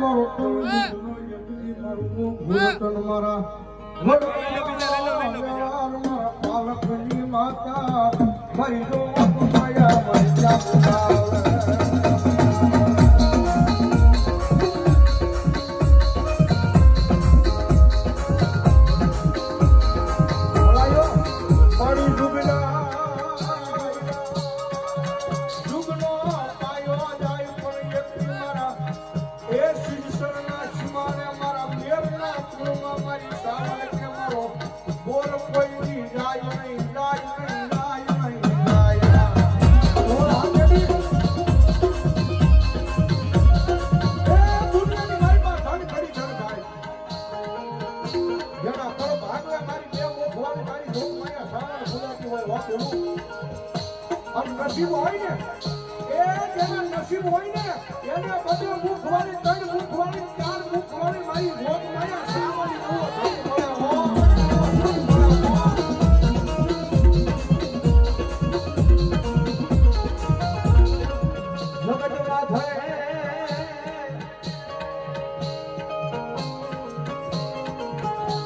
મારો ભૂતન મારા પાલકની માતા મરી જો માયા મરી જા નસીબ હોય ને એ જેના નસીબ હોય ને એને બધે મુખ વાળી 3 મુખ વાળી 4 મુખ વાળી મારી ભોગ માયા સાવની બહુ થઈ મળે જગતના ધરે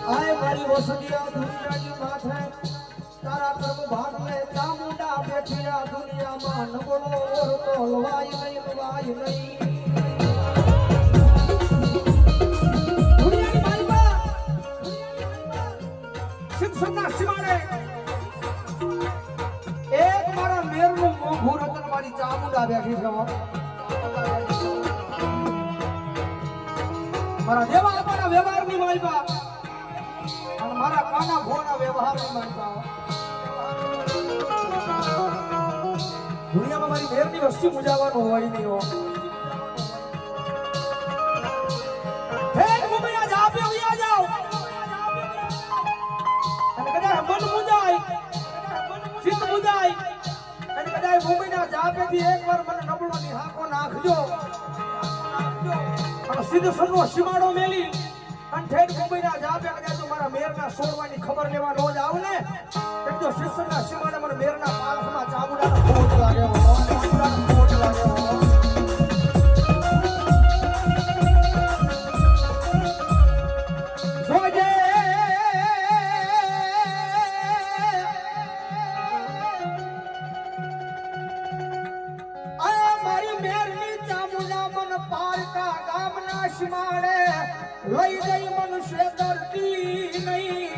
આય મારી વસતિયા દુનિયાની માથે તારા કર્મ ભાગ મે ચામુંડા બેઠિયા દુનિયામાં નબળો ઓરતો લવાય નહીં દુનિયાની માલમાં શિક્ષકના શિવાડે એક મારા મેરનું મોંઘું રતન મારી ચામુંડા બેઠી છે મારા દેવા આપણા વ્યવહારની માલમાં અને મારા કાના ભોના વ્યવહારની માલમાં દુનિયામાં મારી મેરની વસ્તી મુજાવાનું હોય નહીં હો હે મુંબઈના જાપે ઉયા જાઓ અને કદાચ મન મુજાય ચિત્ત મુજાય અને કદાચ મુંબઈના જાપેથી એકવાર મને નબળોની હાકો નાખજો અને સીધો સન્નો સીમાડો મેલી અને ઠેઠ મુંબઈના જાપે કદાચ મારા મેરના સોડવાની ખબર લેવા રોજ આવ ને તો શિક્ષણના સીમાડે મને મેરના પાલખમાં ચામુંડાનો ખોટ લાગ્યો લઈ ગઈ મનુષ્ય કરતી નહીં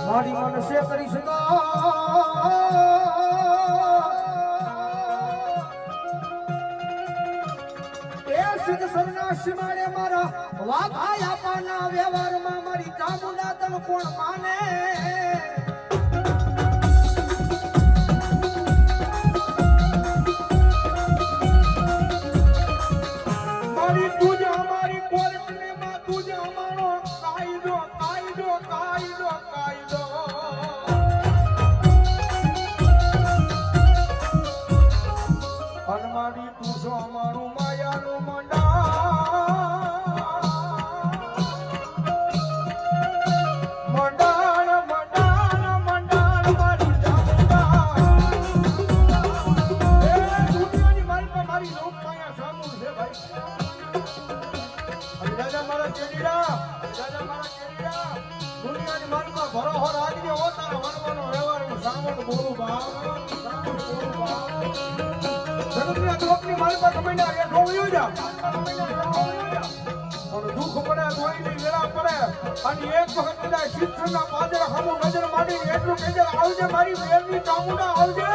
મારી મનુષ્ય કરી શકો એ સિદ્ધ સન્યાસી મારે મારા વાઘાય આપવાના વ્યવહારમાં મારી ચામુંડા તન કોણ માને શિક્ષણના પાદરા ખામો નજર માંડીને એટલું કહેજે આવજે મારી વેરની ચામુંડા આવજે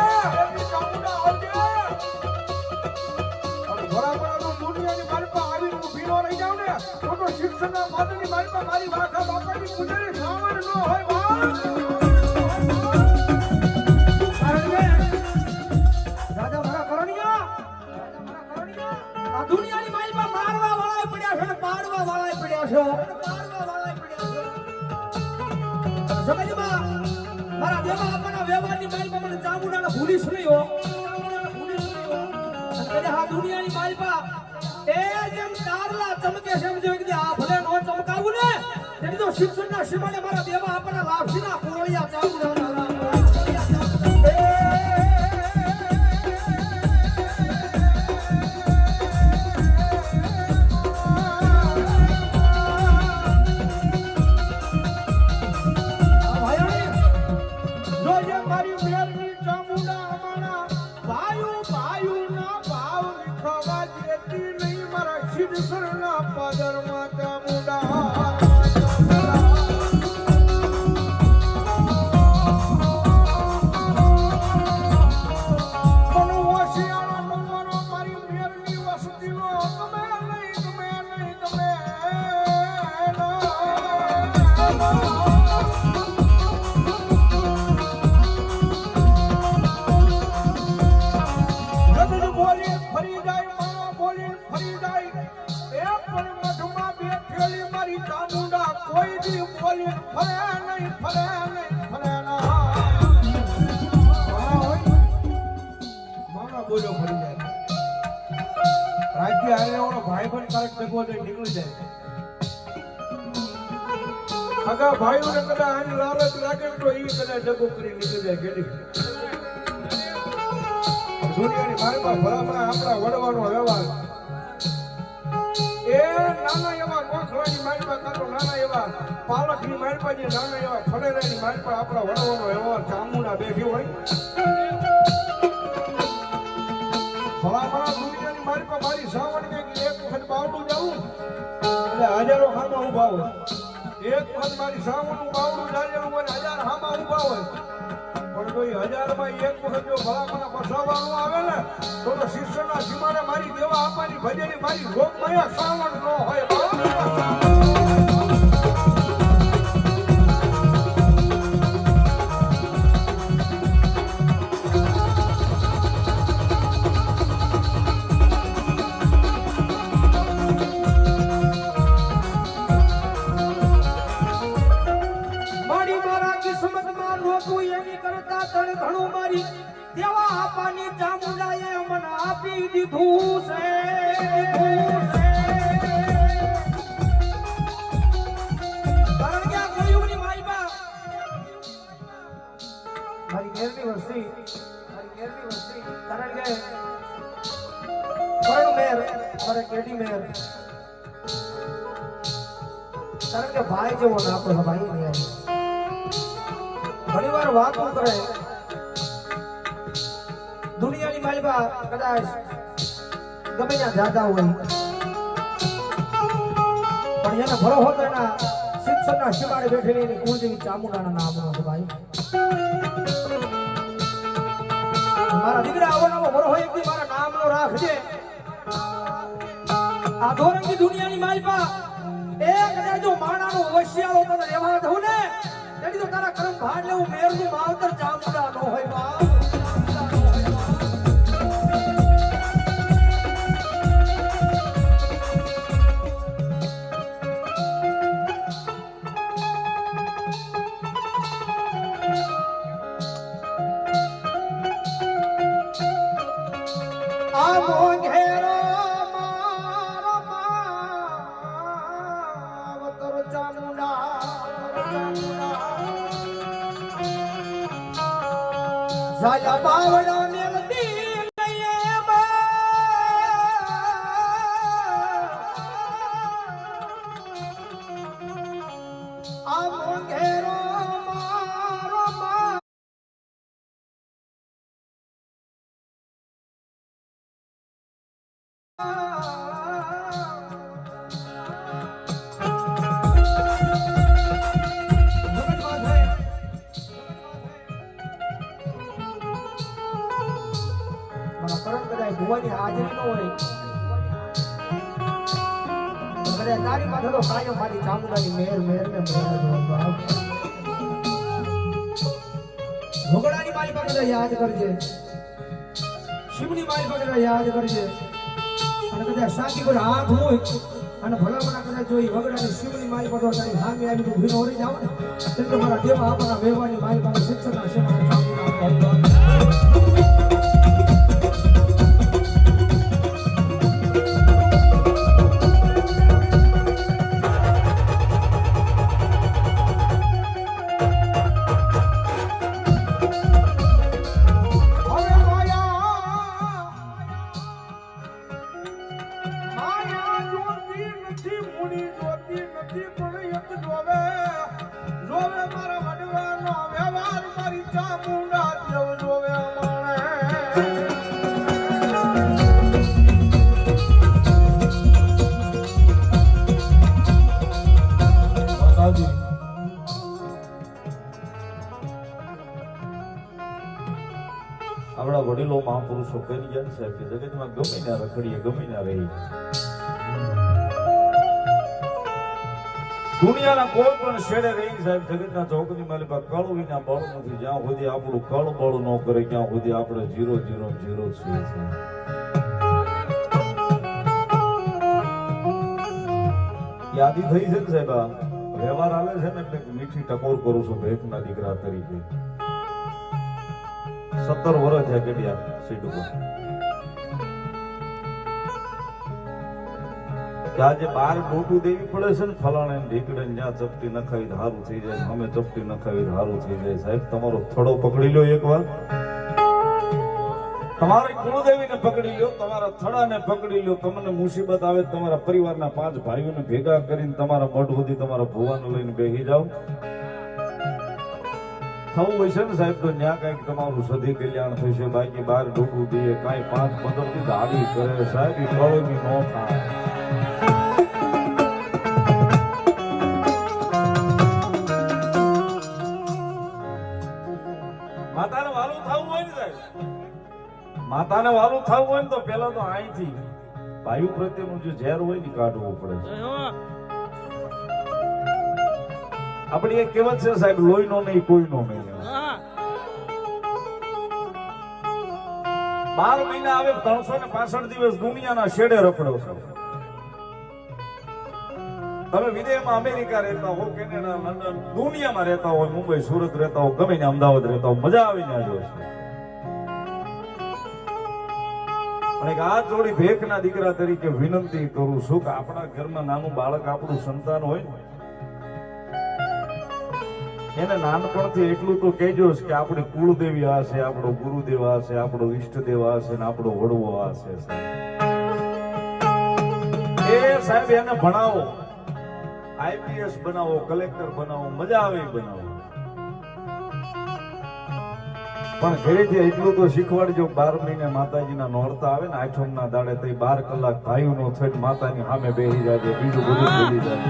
બરાબર દુનિયાની માલપા આવીને હું ભીનો રહી જાઉં ને તો શિક્ષણના પાદરની માલપા મારી વાખા બાપાની પૂજારી સાવર ન હોય રાજા મારા કરણિયા આ દુનિયાની માલપા મારવા વાળા પડ્યા છે ને પાડવા વાળા પડ્યા છે મારા દેવા આપણા વ્યવહારની માલપા મને ચામુંડાને ભૂલીશ નહીં હો અને હા દુનિયાની માલપા એ જેમ તારલા ચમકે છે એમ જો કે આ ભલે નો ચમકાવું ને તેની તો શિક્ષણના સીમાને મારા દેવા આપણા લાભસીના કોળિયા ચામુંડાના ભાઈબંધ કારક ભેગો થઈ નીકળી જાય આગા ભાઈઓને કદાચ આની લાલચ લાગે તો એ કદાચ ડગો કરી નીકળી જાય કેડી દુનિયાની મારીમાં ભલામણા આપણા વડવાનો વ્યવહાર એ નાના એવા કોખલાની મારીમાં કાતો નાના એવા પાલકની મારીમાં જે નાના એવા ફળેરાની મારીમાં આપણા વડવાનો વ્યવહાર ચામુંડા બેઠી હોય ભલામણા દુનિયાની મારીમાં મારી સાવણ કે એક વખત બાવડું જાવું એટલે હજારો હામાં ઊભા હોય એક વખત મારી સાવણનું બાવડું જાળેલું હોય 1000 હામાં ઊભા હોય પણ કોઈ 1000 માં એક વખત જો ભલામણા બસાવવાનું આવે ને તો શિષ્યના સીમાને મારી દેવા આપવાની ભજેની મારી લોકમાયા સાવણ ન હોય ઘણું મારી દેવા આપવાની ચામુંડાએ મને આપી દીધું છે કારણ કે આ કળિયુગની માઈબા મારી ઘેરની વસ્તી કારણ કે કરણ મેર મારે કેડી મેર કારણ કે ભાઈ જેવો ના આપણો ભાઈ નહીં ઘણી વાર વાતો કરે દુનિયાની માલિકા કદાચ ગમે ત્યાં જાતા હોય પણ એને ભરો હોતો એના શિક્ષણના શિવાડે બેઠેલી એની કુળદેવી ચામુંડાના નામનો છે ભાઈ મારા દીકરા આવવાનો ભરો હોય એક મારા નામનો રાખજે આ ધોરંગી દુનિયાની માલિકા એ કદાચ જો માણાનો વશિયાળો તને રહેવા દઉં ને તેની તો તારા કરમ ભાડ લેવું મેરનું માવતર ચામુંડા નો હોય બા Saya bawa melodi nayama amongero maroma Bhuvani હાજરી ન હોય તો તારી માથે તો કાયમ મારી ચામુંડાની મેર મેર ને ભોગડાની મારી પાસે યાદ કરજે શિવની મારી પાસે યાદ કરજે અને કદાચ સાકી પર હાથ હોય અને ભલામણા કદાચ જોઈ વગડાની શિવની મારી પાસે તારી સામે આવી તો ભીનો ઓરી જાવ ને તેમ તો મારા દેવા આપણા વ્યવહારની મારી પાસે શિક્ષણના શેમાં ચામુંડા આપણા વડીલો મહાપુરુષો કરી ગયા સાહેબ કે જગતમાં ગમે ના રખડીએ ગમે ના રહી દુનિયાના કોઈ પણ છેડે રહી સાહેબ જગતના ચોકની માલિકા કાળું વિના બળ નથી જ્યાં સુધી આપણું કાળું બળ ન કરે ત્યાં સુધી આપણે 0 0 0 છે યાદી થઈ છે ને સાહેબ વ્યવહાર આવે છે ને એટલે મીઠી ટકોર કરું છું ભેટના દીકરા તરીકે 17 વર્ષ થયા કેડિયા સીટ ઉપર કે આજે બાર ડોટું દેવી પડે છે ને ફલાણે ઢીકડે જ્યાં ચપટી નખાવી હારું થઈ જાય, અમે ચપટી નખાવી હારું થઈ જાય. સાહેબ તમારો થડો પકડી લો એકવાર, તમારી કુળદેવીને પકડી લો, તમારા થડાને પકડી લો. તમને મુસીબત આવે તમારા પરિવારના 5 ભાઈઓને ભેગા કરીને તમારા મઢ સુધી તમારા ભુવાને લઈને બેસી જાઓ. થવું હોય છે ને સાહેબ તો ન્યા કઈક તમારું સધી કલ્યાણ થશે. બાકી બાર ડોકું દઈએ કાંઈ 5-15 દી દાડી કરે સાહેબ, એ ફળોની નો થાય. માતાને વાલું થવું હોય ને સાહેબ, માતાને વાલું થવું હોય ને તો પેલા તો અહીંથી ભાઈ પ્રત્યેનું જે ઝેર હોય ને કાઢવું પડે છે. આપણી એક કહેવત છે સાહેબ, લોહીનો નહીં કોઈનો નહીં. 12 મહિના આવે 365 દિવસ દુનિયાના શેડે રખડો છો. તમે વિદેશમાં અમેરિકા રહેતા હો, કેનેડા, લંડન, દુનિયામાં રહેતા હોય, મુંબઈ, સુરત રહેતા હો, ગમે ને અમદાવાદ રહેતા હો, મજા આવીને આવ્યો છે. પણ એક હાથ જોડી ભેખના દીકરા તરીકે વિનંતી કરું છું કે આપણા ઘરમાં નાનું બાળક આપણું સંતાન હોય ને, એને નાનપણથી એટલું તો કહેજો કે આપણી કુળદેવી આ છે, આપણો ગુરુદેવ આ છે, આપણો ઈષ્ટદેવ આ છે, ને આપણો વડવો આ છે. એ સાહેબ એને ભણાવો, આઈપીએસ બનાવો, કલેક્ટર બનાવો, મજા આવે બનાવો. પણ ઘરેથી એટલું તો શીખવાડજો, 12 મહિને માતાજીના નોરતા આવે ને, 8મના દાડે તો 12 કલાક ભાઈઓનો થઈ માતાની સામે બેસી જાય, બીજું બધું ભૂલી જાય.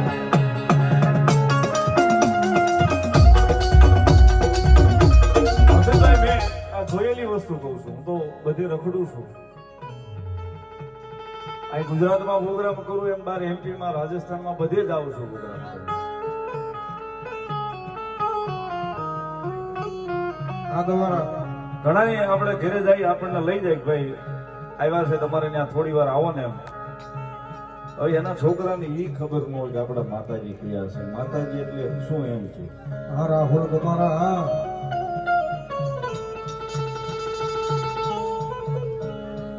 જોયેલી વસ્તુ કહું છું, હું તો બધી રખડું છું. આ ગુજરાતમાં પ્રોગ્રામ કરું એમ, બાર એમપીમાં, રાજસ્થાનમાં બધે જ આવું છું પ્રોગ્રામ કરું. આ તમારા ઘણા આપણે ઘરે જઈએ આપણને લઈ જાય ભાઈ આવ્યા છે તમારે ત્યાં થોડી વાર આવો ને એમ. હવે એના છોકરાને ઈ ખબર ન હોય કે આપણા માતાજી કયા છે. માતાજી એટલે શું એમ છે. હા રાહુલ તમારા હા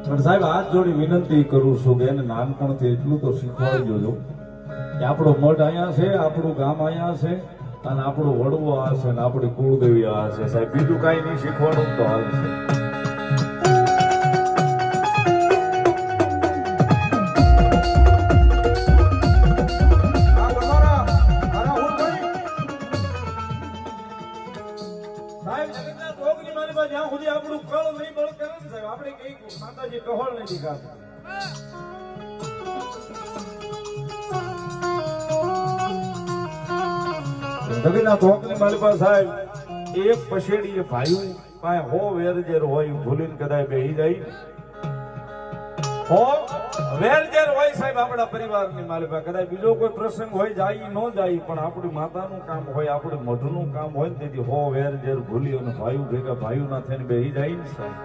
પણ સાહેબ હાથ જોડી વિનંતી કરું છું કે એને નાનપણથી એટલું તો શીખવાડી દેજો કે આપણો મઠ અહીંયા છે, આપણું ગામ અહીંયા છે, અને આપણો વડવો આ છે, ને આપણી કુળદેવી આ છે. સાહેબ બીજું કાંઈ નહીં શીખવાડું તો હાલ છે. જ્યાં સુધી આપણું કળ નહીં બળ કરે ને સાહેબ, આપણે કઈ માતાજી કહોળ નથી ખાતા. જગન્નાથ ધોકની માલિકા સાહેબ એક પછેડી ભાઈ પાસે હો વેરજેર હોય, ભૂલીને કદાચ બેહી જાય હો વેરજેર હોય સાહેબ આપણા પરિવારની માલિકા, કદાચ બીજો કોઈ પ્રસંગ હોય જાય ન જાય, પણ આપણી માતાનું કામ હોય, આપણું મઢનું કામ હોય ને, તેથી હો વેરજેર ભૂલી અને ભાઈ ભેગા ભાઈ ના થઈને બેહી જાય ને સાહેબ.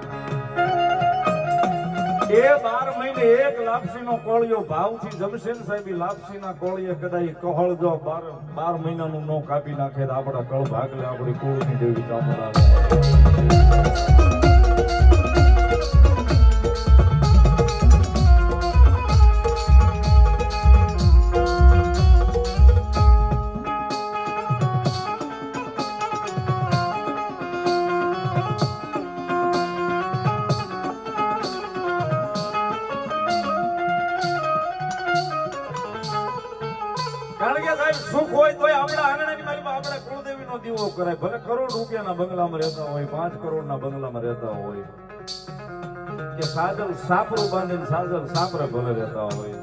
એ 12 મહિને એક લાપસીનો કોળિયો ભાવથી જમશે ને સાહેબ, લાપસીના કોળીએ કદાચ કહોળ જો 12 મહિનાનું નો કાપી નાખે તો આપણા કળ ભાગલે આપણી કુળની દેવી ચામુંડા. કારણ કે સાહેબ સુખ હોય તો આપણા આંગણાની મારી આપણે કુળદેવીનો દીવો કરાય. ભલે કરોડ રૂપિયાના બંગલામાં રહેતા હોય, 5 કરોડના બંગલામાં રહેતા હોય, કે સાજલ સાપરું બાંધીને સાજલ સાપરે ભલે રહેતા હોય,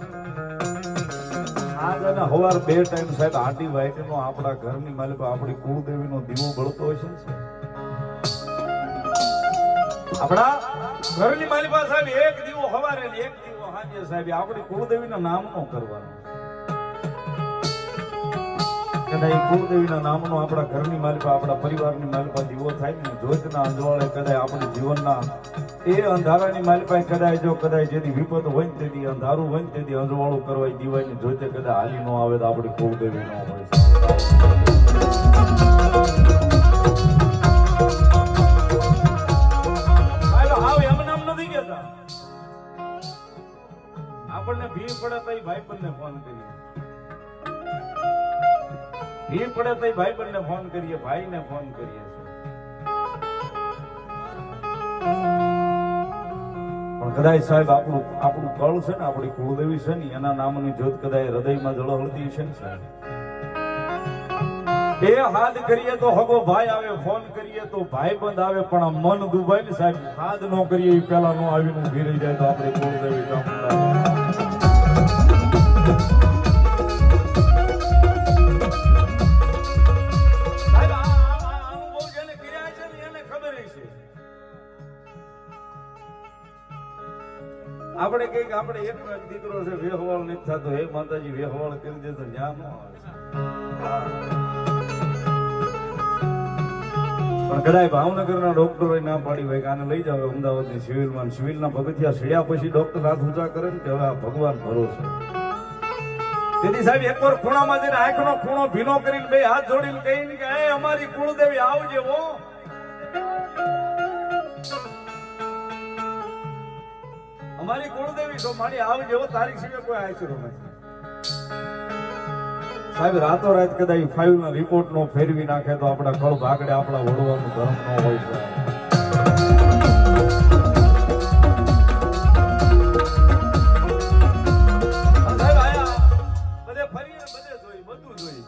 આજ અને હવાર 2 ટાઈમ સાહેબ આટી વાઈટનો આપણા ઘરની માલિકા આપણી કુળદેવીનો દીવો બળતો હોય છે. આપણા ઘરની માલિકા સાહેબ એક દીવો હવારે ને એક દીવો સાંજે સાહેબ આપણી કુળદેવીના નામનો કરવાનો. કદાચ કુળદેવીના નામનો આપણા ઘરની માલિકા, આપણા પરિવારની માલિકા દીવો થાય ને, જ્યોતના અંજવાળે કદાચ આપણે જીવનના એ અંધારાની માલિકા કદાચ જો કદાચ જેથી વિપત હોય ને તેથી અંધારું હોય ને તેથી અંજવાળું કરવાય દીવાની જ્યોતે કદાચ હાલી ન આવે તો આપણી કુળદેવી ન હોય. હાવ એમ નામ નથી કેતા, આપણને ભીડ પડે તો તો ભાઈબંધને ફોન કરીએ, ભીડ પડે તો ભાઈબંધને ફોન કરીએ, ભાઈને ફોન કરીએ છીએ. પણ કદાચ સાહેબ આપણું કળ છે ને, આપણી કુળદેવી છે ને, એના નામની જ્યોત કદાચ હૃદયમાં જળહળતી છે ને સાહેબ. એ હાથ કરીએ તો હગો ભાઈ આવે, ફોન કરીએ તો ભાઈબંધ આવે, પણ આ મન દુભાઈ ને સાહેબ, હાથ ન કરીએ એ પેલા નો આવીને ઊભી રહી જાય તો આપણી કુળદેવી ચામુંડા. સાહેબ આ અનુભવ જેને કર્યા છે ને એને ખબર છે. આપણે કઈક આપણે એક દીકરો છે વેહવાળ નથી થતો, હે માતાજી વેહવાળ કરી દે તો ન્યા ન આવે. પણ કદાચ ભાવનગરના ડોક્ટરોએ ના પાડી હોય કે આને લઈ જાવ અમદાવાદની સિવિલમાં, સિવિલના પગથિયા સડ્યા પછી ડોક્ટર હાથ ઊંચા કરે ને કે હવે આ ભગવાન ભરોસે. તેથી સાહેબ એકવાર ખૂણામાં જઈને આંખનો ખૂણો ભીનો કરીને બે હાથ જોડીને કહીને કે એ અમારી કુળદેવી આવજે હો. અમારી કુળદેવી તો મારી આવજે હો, તારી સિવાય કોઈ આશરો નથી. સાહેબ રાતો રાત કદાચ ફાઈવ ના રિપોર્ટ નો ફેરવી નાખે તો આપણા કળ ભાગડે, આપણા વડવાનું ધર્મ ન હોય છે. સાહેબ આયા બધે ફરીએ, બધે જોઈ, બધું જોઈ.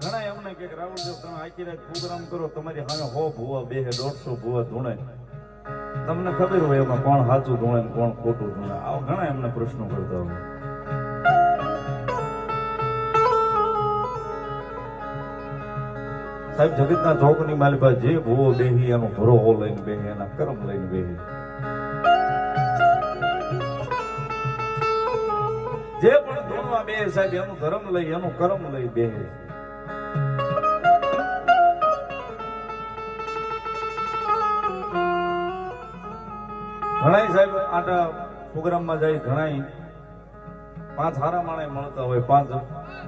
ઘણા એમને કે રાહુલ જો તમે આખી રાત પ્રોગ્રામ કરો, તમારી સામે 100 ભૂવા બેહે, 150 ભૂવા ધૂણે, તમને ખબર હોય એમાં કોણ સાચું ધૂણે ને કોણ ખોટું ધૂણે. આવા ઘણા એમને પ્રશ્નો કરતા હોય. સાહેબ જગતના ચોકની માલિકા જે ભૂવો બેહી એનો ભરોહો લઈને બેહે, એના કર્મ લઈને બેહે. જે પણ ધૂણવા બેહે સાહેબ એનું ધર્મ લઈ, એનું કર્મ લઈ બેહે. ઘણા સાહેબ આટા પ્રોગ્રામમાં જાય, ઘણા 5 હારા માણે મળતા હોય, 5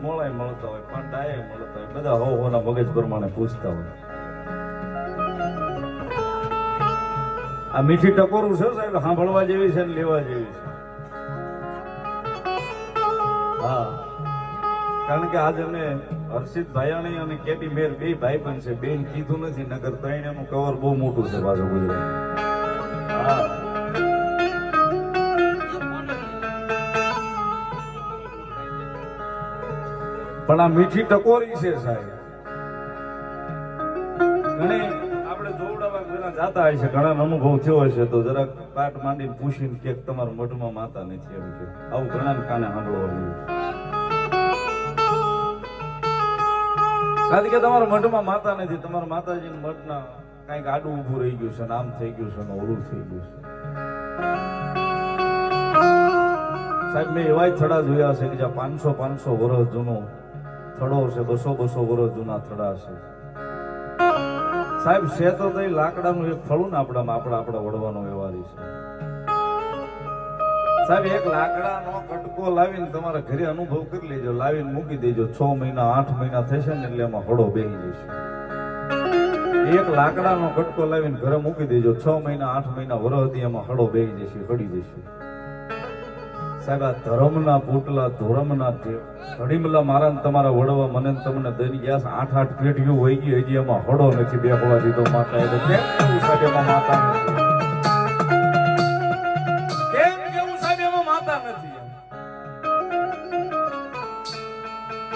મોળાય મળતા હોય, 5 ડાયા મળતા હોય, બધા હોના મગજ પ્રમાણે પૂછતા હોય. આ મીઠી ટકોરું છે સાહેબ, સાંભળવા જેવી છે ને લેવા જેવી છે. હા, કારણ કે આજ અમે હર્ષિત ભાયાણી અને કેટી મેર બે ભાઈ પણ છે, બેન કીધું નથી, નગર 3 એનું કવર બહુ મોટું છે પાછું ગુજરાત. હા પણ આ મીઠી ટકોરી છે સાહેબ. ઘણી આપણે જોવડાવા ઘણા જાતા હોય છે, ઘણા અનુભવ થયો હશે તો જરાક પાટ માંડીને પૂછીને કે તમારા મઠમાં માતા નથી એમ કે, આવું ઘણા કાને સાંભળવા. કારણ કે તમારા મઠમાં માતા નથી, તમારા માતાજી મઠના કઈક આડું ઊભું રહી ગયું છે, આમ થઈ ગયું છે, ઓલું થઈ ગયું છે. સાહેબ મેં એવા થડા જોયા છે કે જ્યાં 500 વર્ષ જૂનો થડો છે, 200 વર્ષ જૂના થડા છે સાહેબ. છે તો લાકડાનું એક ફળું ને આપણા વડવાનો વ્યવહારી છે સાહેબ. એક લાકડાનો કટકો લાવીને તમારા ઘરે અનુભવ કરી લેજો, લાવીને મૂકી દેજો, 6 મહિના 8 મહિના થશે ને એટલે એમાં હળો બેહી જશે. એક લાકડાનો કટકો લાવીને ઘરે મૂકી દેજો, 6 મહિના 8 મહિના વરસથી એમાં હળો બેહી જશે, હળી જશે સાહેબ. આ ધર્મના પૂટલા, ધોરમના હડીમલા મારા તમારા વડવા મને તમને દઈ ગયા 8 પેઢીઓ હોય ગઈ, હજી એમાં હળો નથી બેસવા દીધો માતા. એટલે કેમ કેવું સાહેબ એમાં માતા નથી? કેમ કેવું સાહેબ એમાં માતા નથી?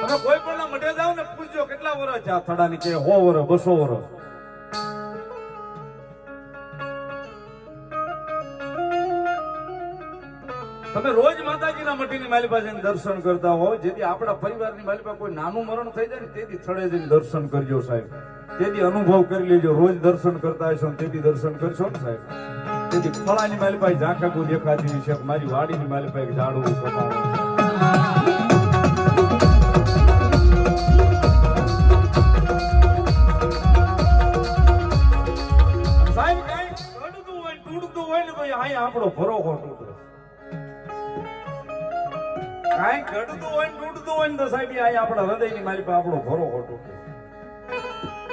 તમે કોઈ પણ ના મઢે જાવ ને પૂછજો કેટલા વર્ષ છે આ થડાની, કે 100 વર્ષ 200 વર્ષ. તમે રોજ માતાજીના મઠીની માલિકા જઈને દર્શન કરતા હો, જેથી આપણા પરિવારની માલિકા કોઈ નાનું મરણ થઈ જાય ને તેથી થડે જઈને દર્શન કરજો સાહેબ. તેથી અનુભવ કરી લેજો, રોજ દર્શન કરતા હશો તેથી દર્શન કરશો ને સાહેબ. તેથી ફળાની માલિકા ઝાંખા દેખાતી છે, મારી વાડીની માલિકા એક ઝાડવું કમાવું સાહેબ. કઈ તૂટતું હોય ને તો અહીંયા આપણો ભરોસો તૂટે. કઈ ઘડતું હોય ને તૂટતું હોય ને તો સાહેબ અહીંયા આપણા હૃદયની મારી પાસે આપણો ભરોસો તૂટે.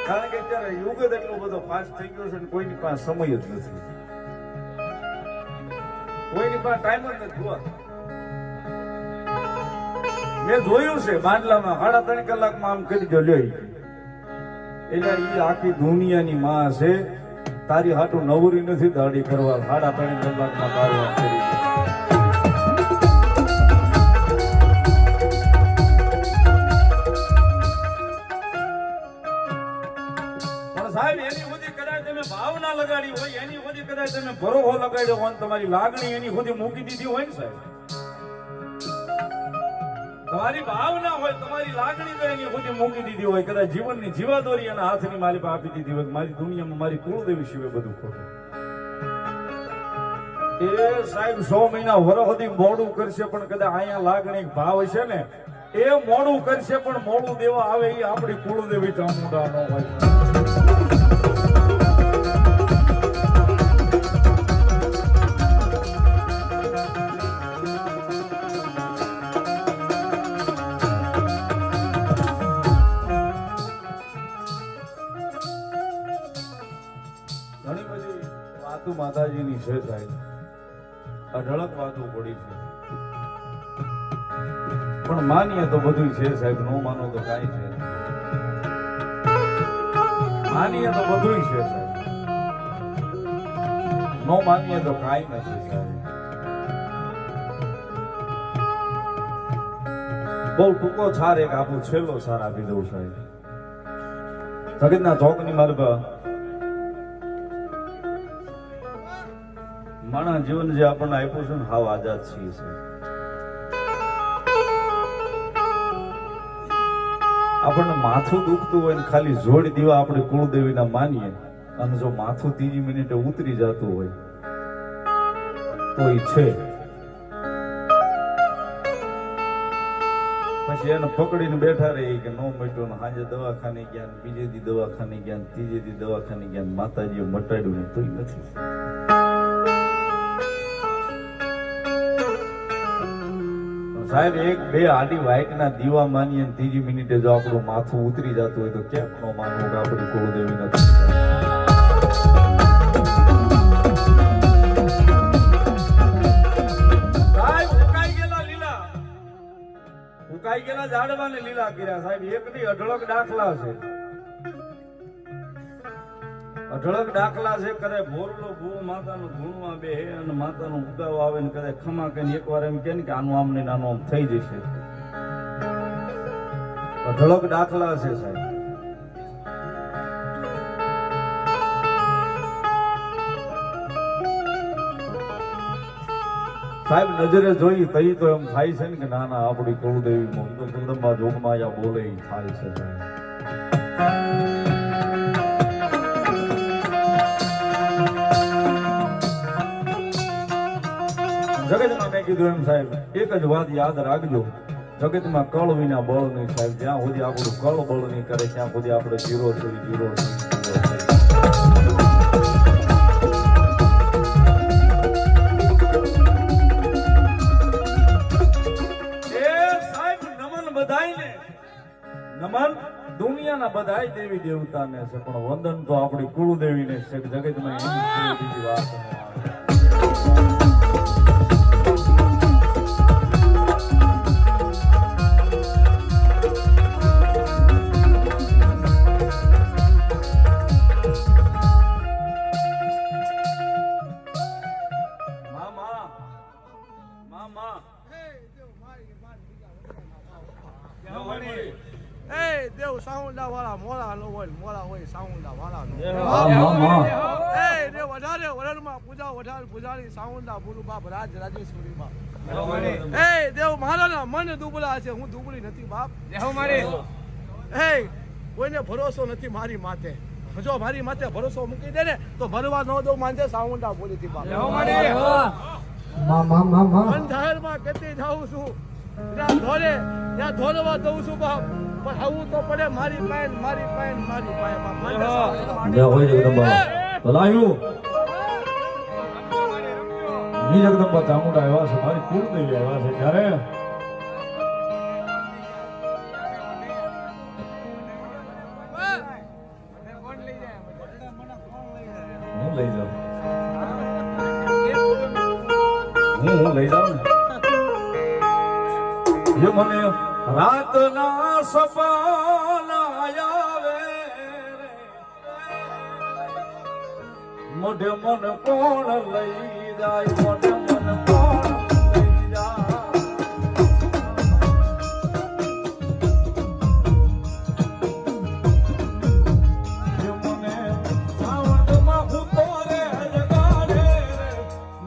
કારણ કે અત્યારે યુગ જ એટલો બધો ફાસ્ટ થઈ ગયો છે ને કોઈની પાસે સમય જ નથી, કોઈની પાસે ટાઈમ જ નથી. મેં જોયું છે બાંડલામાં 3.5 કલાકમાં આમ કરી દો લ્યો એટલે ઈ આખી દુનિયાની માં છે તારી હાટું નવરી નથી દાડી કરવા 3.5 કલાકમાં કારવાર કરી પણ સાહેબ એની સુધી કદાચ તમે ભાવના લગાડી હોય એની સુધી કદાચ તમે ભરોસો લગાડ્યો હોય તમારી લાગણી એની સુધી મૂકી દીધી હોય ને સાહેબ તમારી ભાવના હોય તમારી લાગણી તો એની સુધી મૂકી દીધી હોય કદાચ જીવનની જીવાદોરી એના હાથની મારી પાસે આપી દીધી હોય મારી દુનિયામાં મારી કુળદેવી સિવાય બધું ખોટું એ સાહેબ 100 મહિના વરસ સુધી મોડું કરશે પણ કદાચ અહીંયા લાગણી ભાવ છે ને એ મોડું કરશે પણ મોડું દેવા આવે એ આપણી કુળદેવી ચામુંડા ન હોય ઘણી બધી વાતો માતાજીની છે સાહેબ અઢળક વાતો પડી છે પણ માનીએ તો બધું છે સાહેબ નો માનો તો કાંઈ છે નહીં. માનીએ તો બધું છે સાહેબ નો માનીએ તો કાંઈ નથી સાહેબ બહુ ટૂંકો છાર એક આપું છેલ્લો સાર આપી દઉં સાહેબ જગતના ચોકની માલબા માણસ જીવન જે આપણને આપ્યું છે ને હાવ આઝાદ છીએ છે આપણને માથું દુખતું હોય ને ખાલી જોડી દીવા આપણે કુળદેવીના માનીએ અને જો માથું 3 મિનિટે ઉતરી જતું હોય તો એ છે પછી એને પકડીને બેઠા રહી કે નો મટ્યો ને સાંજે દવાખાને ગયા ને બીજે દી દવાખાને ગયા ને ત્રીજે દી દવાખાને ગયા ને માતાજીએ મટાડ્યું ને તોય નથી સાહેબ 1-2 આડી વાયકના દીવા માનીએ 3 મિનિટે જો આપણું માથું ઉતરી જતું હોય તો કેમ ન માનવું કે આપણી કુળદેવી નથી સાહેબ ઉકાઈ ગયેલા ઝાડવાને લીલા કર્યા સાહેબ એક ની અઢળક દાખલા છે અઢળક દાખલા છે કરે ભોરલો ભૂ માતાનું ધૂણવા બે અને માતાનું ઉગાવ આવે ને કરે ખમા કઈને એકવાર એમ કે ને કે આનું આમ ને નાનું આમ થઈ જશે અઢળક દાખલા છે સાહેબ સાહેબ નજરે જોઈ તઈ તો એમ થાય છે ને કે ના ના આપણી કુળદેવી જગદંબા જોગમાં યા બોલે ઈ થાય છે સાહેબ જગતમાં મેં કીધું એમ સાહેબ એક જ વાત યાદ રાખજો જગતમાં કળ વિના બળ નહીં સાહેબ જ્યાં સુધી આપણું કળ બળ નહીં કરે ત્યાં સુધી આપણે જીરો છે જીરો છે નમન દુનિયાના બધાય દેવી દેવતાને છે પણ વંદન તો આપણી કુળદેવીને છે જગતમાં એની બીજી વાત દેવ સાઉન્ડા વાળા મોળા નો હોય મોળા હોય સાઉન્ડા વાળા નો દેવ વધારે વરણમાં પૂજા વધારે પૂજારી સાઉન્ડા ગુરુ બાપ રાજ રાજેશ્વરી બાપ દેવ મારા મન દુબળા છે હું દુબળી નથી બાપ કોઈને ભરોસો નથી મારી માથે જો મારી માથે ભરોસો મૂકી દે ને તો ભરવા ન દઉં માંજે સાઉન્ડા બોલી હતી બાપ અંધારમાં કેતી જાઉં છું ત્યાં ધોરવા દઉં છું બાપ પણ આવું તો પડે મારી પાયન જગદંબા ચામુંડા આવ્યા છે મારી કુળદેવી આવ્યા છે ત્યારે હું લઈ જાઉં ને મને રાતના સપના આવે રે, મોઢે મન કોણ લઈ જાય, મોઢે મન કોણ લઈ જાય. જે મને સાવનમાં ભૂતો રે જગાડે રે,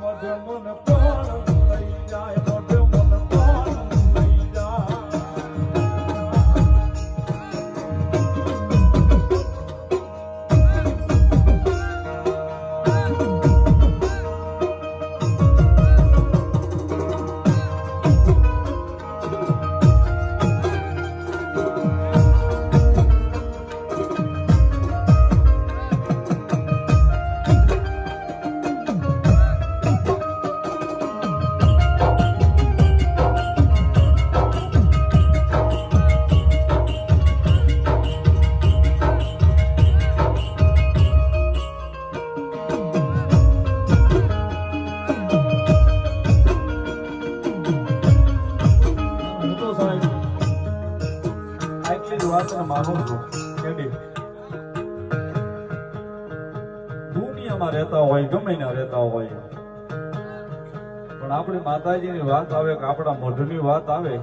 મોઢે મન કોણ લઈ જાય, મોઢે મન કોણ લઈ જાય. માનું છું કે દુનિયામાં રહેતા હોય ગમે ના રહેતા હોય, પણ આપણી માતાજીની વાત આવે કે આપણા મોઢની વાત આવે,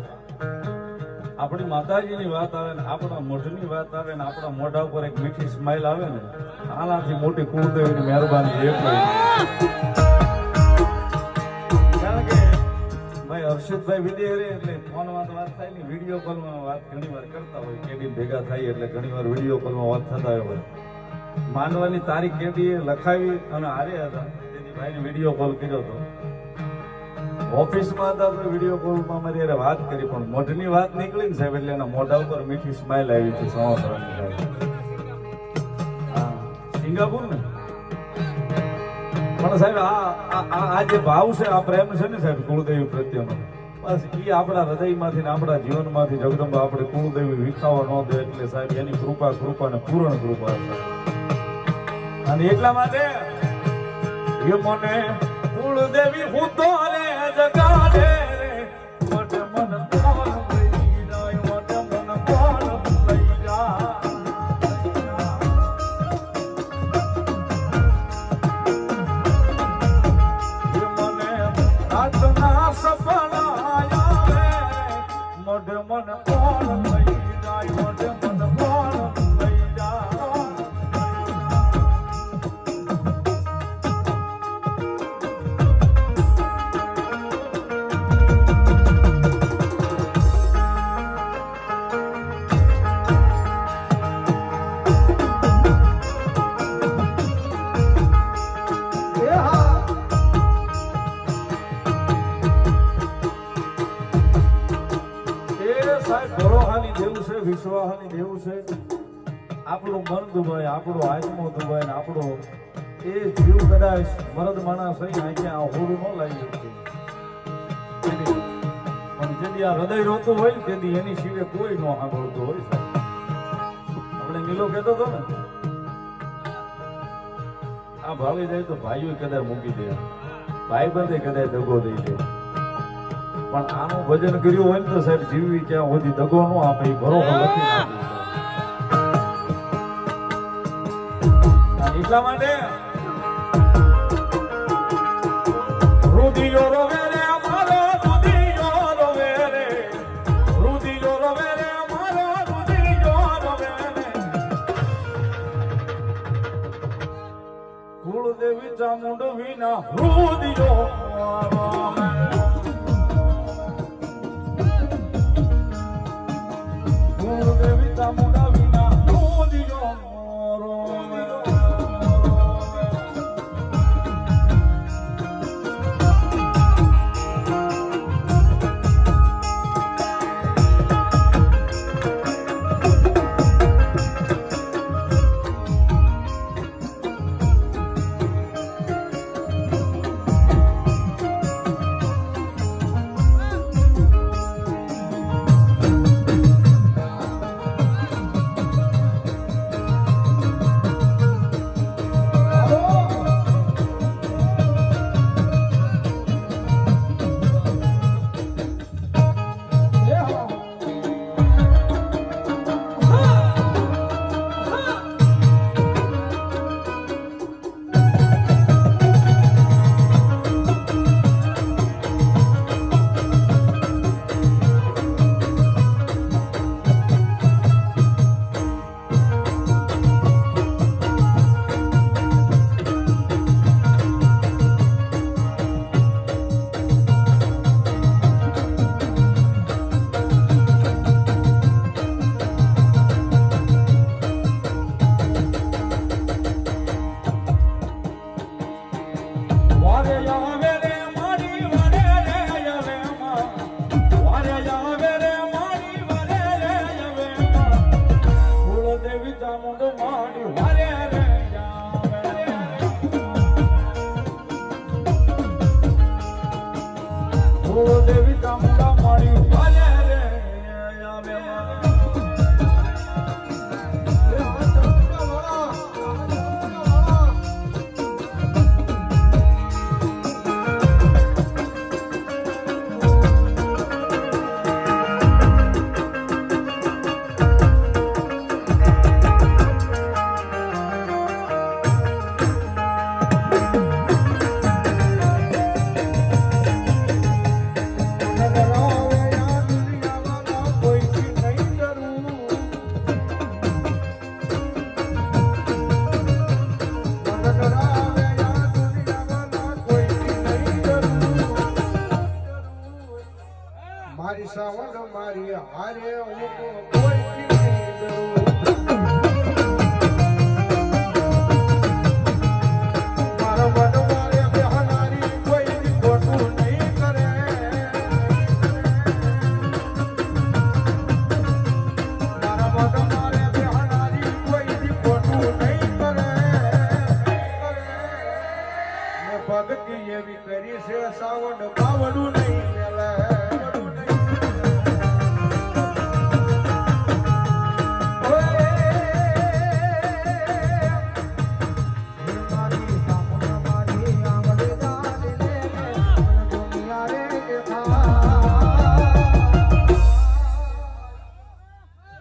આપણી માતાજીની વાત આવે ને આપણા મોઢની વાત આવે ને આપણા મોઢા ઉપર એક મીઠી સ્માઈલ આવે ને, આનાથી મોટી કુળદેવીની મહેરબાની એક હોય. કારણ કે ભાઈ હર્ષદભાઈ વિદેહરે એટલે ફોનમાં તો વાત થાય ને, વિડીયો કોલમાં વાત ઘણી વાર કરતા હોય, કેડી ભેગા થાય એટલે ઘણી વાર વિડીયો કોલમાં વાત થતા હોય. માનવાની તારીખ કેડીએ લખાવી અને હાર્યા હતા, તેથી ભાઈને વિડીયો કોલ કર્યો હતો. ઓફિસમાં હતા તો વિડીયો કોલમાં મારી યારે વાત કરી, પણ મોઢની વાત નીકળી ને સાહેબ એટલે એના મોઢા ઉપર મીઠી સ્માઈલ આવી હતી. સમાસરાની સાહેબ હા સિંગાપુર ને, પણ સાહેબ આ જે ભાવ છે, આ પ્રેમ છે ને સાહેબ કુળદેવી પ્રત્યેનો, બસ એ આપણા હૃદયમાંથી ને આપણા જીવનમાંથી જગદંબા આપણે કુળદેવી વિખાવા ન દે. એટલે સાહેબ એની કૃપા ને પૂર્ણ કૃપા છે. અને એટલા માટે એ મને કુળદેવી હું તો રે જગાડે રે, મોઢે મન કોણ લઈ જાય, મોઢે મન કોણ લઈ જાય. રાતના સપના આવે, મોઢે મન કોણ લઈ જાય, મોઢે મન કોણ લઈ જાય. વિશ્વાસની દેવું છે. આપણું મન દુભાય, આપણો આત્મો દુભાય ને આપણો એ જીવ કદાચ મરદ માણસ થઈ આંખે આ હોડું ન લાગી શકે, પણ જેથી આ હૃદય રોતું હોય તેથી એની સિવાય કોઈ ન સાંભળતું હોય. આપણે નીલો કહેતો હતો ને, આ ભાવી જાય તો ભાઈઓ કદાચ મૂકી દે, ભાઈ બંધે કદાચ દગો દઈ દે, પણ આનું ભજન કર્યું હોય ને તો સાહેબ જીવવી ક્યાં સુધી દગો ન આપે, એ ભરોસો લખી નાખે. એટલા માટે રુધિયો રોવે રે અમારો, રુધિયો રોવે રે, રુધિયો રોવે રે અમારો, રુધિયો રોવે રે. કુળદેવી ચામુંડવી ના રુધિયો રોવે. કુળદેવી ચામુંડવી ના રુધિયો રોવે. સાવણ મારી હારે હું તો કોઈથી નહીં ડરું. મારા મન મારે બેહનારી કોઈ દી ખોટું નહીં કરે. મારા મન મારે બેહનારી કોઈ દી ખોટું નહીં કરે. મેં ભક્તિ એવી કરી છે સાવણ બાવડું નહીં મેલે.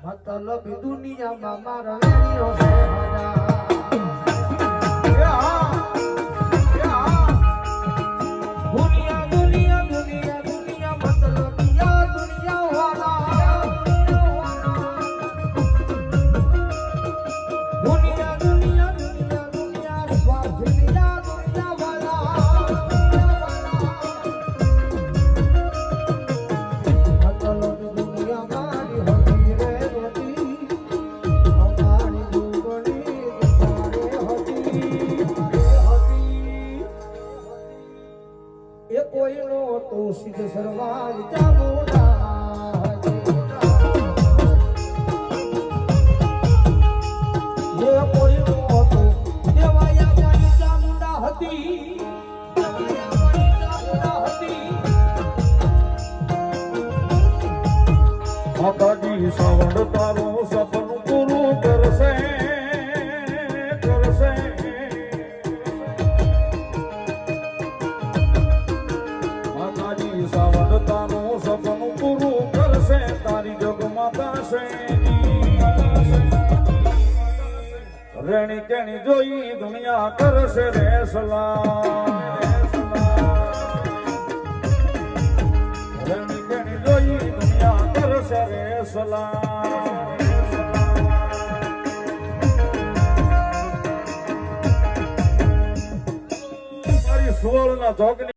મતલબ દુનિયામાં મારા વેણીઓ છે દુનિયા દુનિયા દુનિયા દુનિયા મતલબ દુનિયા વાળા દુનિયા દુનિયા દુનિયા દુનિયા સ્વાર્થ દુનિયા દુનિયા વાળા મતલબ દુનિયા મારી હતી રે હતી અમારી દુગણી દુસારે હતી એ કોઈનો તો સિદ્ધ સરવાલ ચામુંડા એ કોઈનો તો દેવાયા મારી ચામુંડા હતી દેવાયા મારી ચામુંડા હતી માતાજી સાવણ તારું સપનું પૂરું કરશે કરશે. માતાજી સાવણ તારું સપનું પૂરું કરશે તારી જગમાતા છે. રેણી કેણી જોઈ દુનિયા કરશે રે સલામ. રેણી કેણી જોઈ દુનિયા કરશે રે સલામ. મારી સોળ ના જોગની